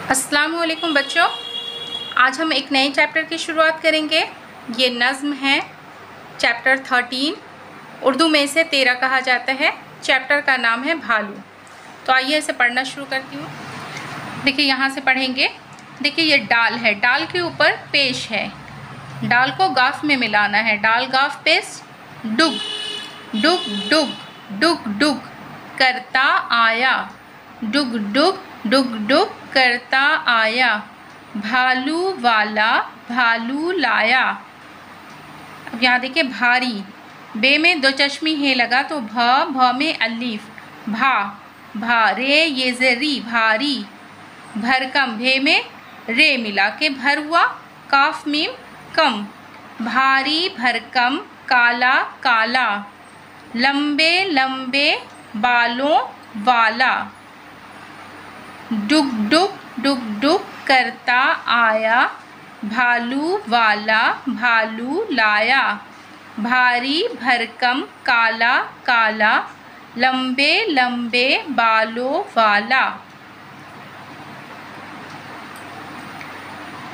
अस्सलाम वालेकुम बच्चों, आज हम एक नए चैप्टर की शुरुआत करेंगे। ये नज़्म है चैप्टर 13, उर्दू में इसे 13 कहा जाता है। चैप्टर का नाम है भालू। तो आइए इसे पढ़ना शुरू करती हूँ। देखिए यहाँ से पढ़ेंगे। देखिए ये डाल है, डाल के ऊपर पेश है। डाल को गाफ में मिलाना है। डाल गाफ पेश डुग डुग डुग डुग डुग करता आया, डुग डुग डुग डुग करता आया, भालू वाला भालू लाया। अब यहाँ देखिए भारी, बे में दो चश्मी है लगा तो भ में अलीफ भा, भा रे ये ज़री भारी। भरकम, भे में रे मिला के भर हुआ, काफ मीम कम, भारी भरकम काला काला। लंबे लंबे बालों वाला, डुग डुग डुग डुग करता आया, भालू वाला भालू लाया। भारी भरकम काला काला, लंबे लंबे बालों वाला।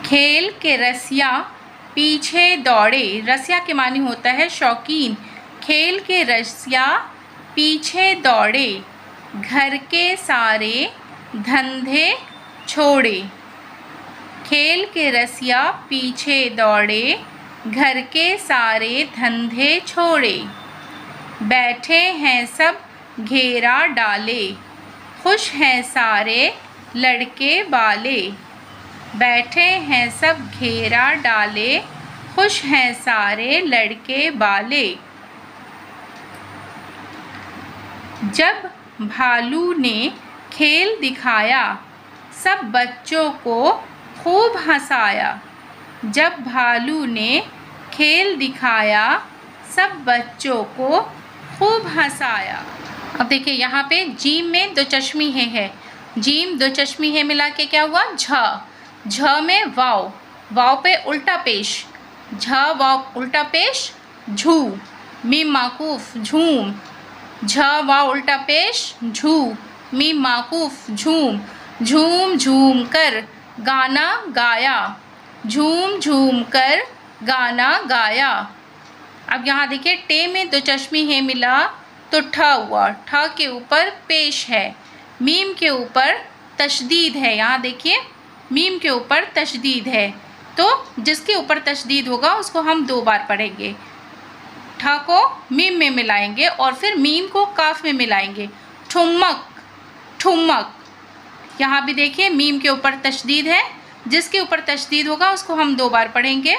खेल के रसिया पीछे दौड़े, रसिया के मानी होता है शौकीन। खेल के रसिया पीछे दौड़े, घर के सारे धंधे छोड़े। खेल के रसिया पीछे दौड़े, घर के सारे धंधे छोड़े। बैठे हैं सब घेरा डाले, खुश हैं सारे लड़के वाले। बैठे हैं सब घेरा डाले, खुश हैं सारे लड़के वाले। जब भालू ने खेल दिखाया, सब बच्चों को खूब हंसाया। जब भालू ने खेल दिखाया, सब बच्चों को खूब हंसाया। अब देखिए यहाँ पे जीम में दो चश्मी है, जीम दो चश्मी है मिला के क्या हुआ झ। झ में वाव, वाव पे उल्टा पेश, झ वाव उल्टा पेश झू। मीम माकूफ झूम, झ वाव उल्टा पेश झू। मीम माकूफ झूम, झूम झूम कर गाना गाया, झूम झूम कर गाना गाया। अब यहाँ देखिए टे में दो चश्मी है मिला तो ठ हुआ, ठ के ऊपर पेश है, मीम के ऊपर तशदीद है। यहाँ देखिए मीम के ऊपर तशदीद है, तो जिसके ऊपर तशदीद होगा उसको हम दो बार पढ़ेंगे। ठ को मीम में मिलाएंगे और फिर मीम को काफ में मिलाएंगे। ठुमक ठुमक, यहाँ भी देखिए मीम के ऊपर तशदीद है, जिसके ऊपर तशदीद होगा उसको हम दो बार पढ़ेंगे।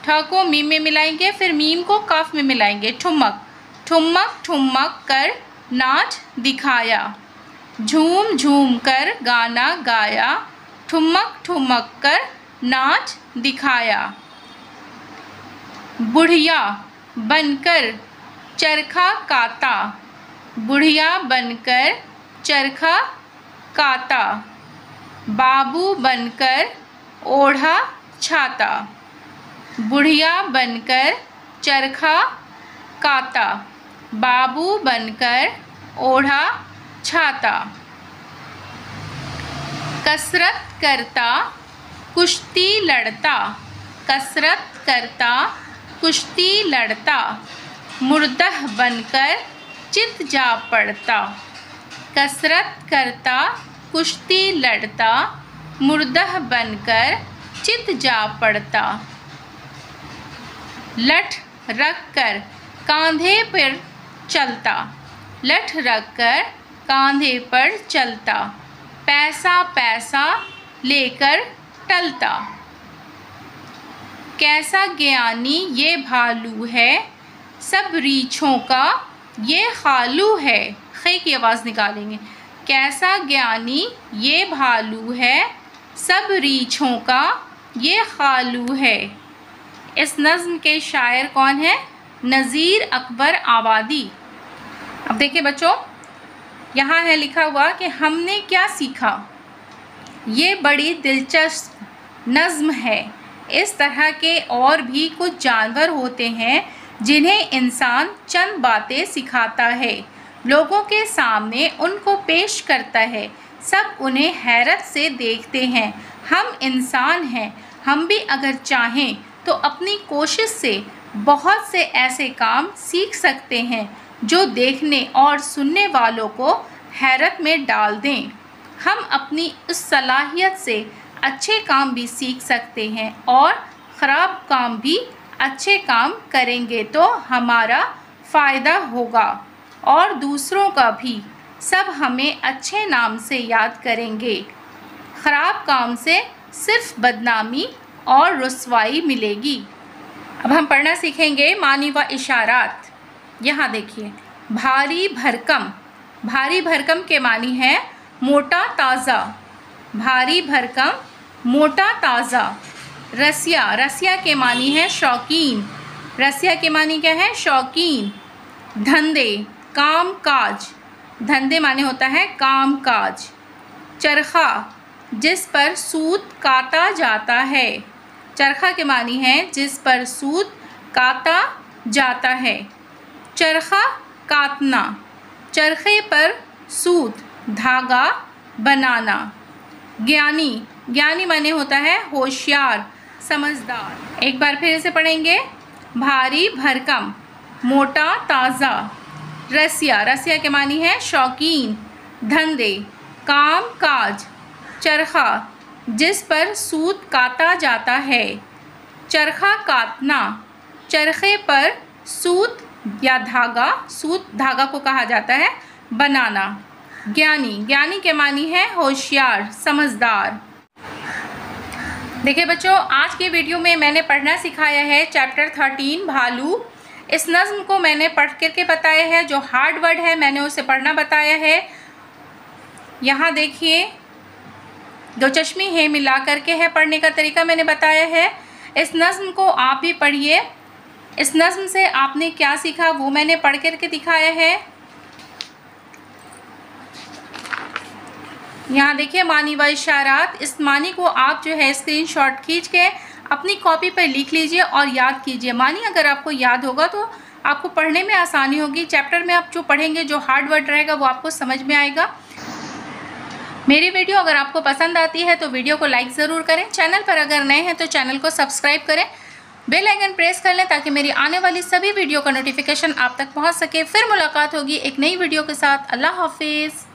ठ को मीम में मिलाएंगे, फिर मीम को काफ में मिलाएंगे। ठुमक ठुमक ठुमक कर नाच दिखाया, झूम झूम कर गाना गाया। ठुमक ठुमक कर नाच दिखाया। बुढ़िया बनकर चरखा काता, बुढ़िया बनकर चरखा काता। बाबू बनकर ओढ़ा छाता, बुढ़िया बनकर चरखा काता। बाबू बनकर ओढ़ा छाता। कसरत करता कुश्ती लड़ता, कसरत करता कुश्ती लड़ता। मुर्दह बनकर चित जा पड़ता, कसरत करता कुश्ती लड़ता। मुर्दह बनकर चित जा पड़ता। लठ रख कर कांधे पर चलता, लठ रख कर कांधे पर चलता। पैसा पैसा लेकर टलता। कैसा ज्ञानी ये भालू है, सब रीछों का ये खालू है। खे की आवाज़ निकालेंगे। कैसा ज्ञानी ये भालू है, सब रीछों का ये खालू है। इस नज़्म के शायर कौन है? नज़ीर अकबर आबादी। अब देखिए बच्चों, यहाँ है लिखा हुआ कि हमने क्या सीखा। ये बड़ी दिलचस्प नज़्म है। इस तरह के और भी कुछ जानवर होते हैं जिन्हें इंसान चंद बातें सिखाता है, लोगों के सामने उनको पेश करता है सब उन्हें हैरत से देखते हैं। हम इंसान हैं, हम भी अगर चाहें तो अपनी कोशिश से बहुत से ऐसे काम सीख सकते हैं जो देखने और सुनने वालों को हैरत में डाल दें। हम अपनी उस सलाहियत से अच्छे काम भी सीख सकते हैं और ख़राब काम भी अच्छे काम करेंगे तो हमारा फ़ायदा होगा और दूसरों का भी। सब हमें अच्छे नाम से याद करेंगे। ख़राब काम से सिर्फ बदनामी और रुसवाई मिलेगी। अब हम पढ़ना सीखेंगे मानी व इशारात। यहाँ देखिए, भारी भरकम। भारी भरकम के मानी है मोटा ताज़ा। भारी भरकम मोटा ताज़ा। रसिया। रसिया के मानी है शौकीन। रसिया के मानी क्या है? शौकीन। धंधे, काम काज। धंधे माने होता है काम काज। चरखा, जिस पर सूत काता जाता है। चरखा के मानी है जिस पर सूत काता जाता है। चरखा काटना। चरखे पर सूत धागा बनाना। ज्ञानी। ज्ञानी माने होता है होशियार, समझदार। एक बार फिर से पढ़ेंगे। भारी भरकम मोटा ताज़ा। रसिया। रसिया के मानी है शौकीन। धंधे, काम काज। चरखा, जिस पर सूत काता जाता है। चरखा काटना। चरखे पर सूत या धागा, सूत धागा को कहा जाता है, बनाना। ज्ञानी। ज्ञानी के मानी है होशियार, समझदार। देखिए बच्चों, आज के वीडियो में मैंने पढ़ना सिखाया है चैप्टर 13 भालू। इस नज़्म को मैंने पढ़ करके बताया है। जो हार्ड वर्ड है मैंने उसे पढ़ना बताया है। यहाँ देखिए, दो चश्मे हैं मिला करके है पढ़ने का तरीका मैंने बताया है। इस नज़्म को आप भी पढ़िए। इस नज़्म से आपने क्या सीखा वो मैंने पढ़ करके दिखाया है। यहाँ देखिए मानी व इशारात। इस मानी को आप जो है स्क्रीनशॉट खींच के अपनी कॉपी पर लिख लीजिए और याद कीजिए। मानी अगर आपको याद होगा तो आपको पढ़ने में आसानी होगी। चैप्टर में आप जो पढ़ेंगे, जो हार्ड वर्ड रहेगा वो आपको समझ में आएगा। मेरी वीडियो अगर आपको पसंद आती है तो वीडियो को लाइक ज़रूर करें। चैनल पर अगर नए हैं तो चैनल को सब्सक्राइब करें। बेल आइकन प्रेस कर लें ताकि मेरी आने वाली सभी वीडियो का नोटिफिकेशन आप तक पहुंच सके। फिर मुलाकात होगी एक नई वीडियो के साथ। अल्लाह हाफिज़।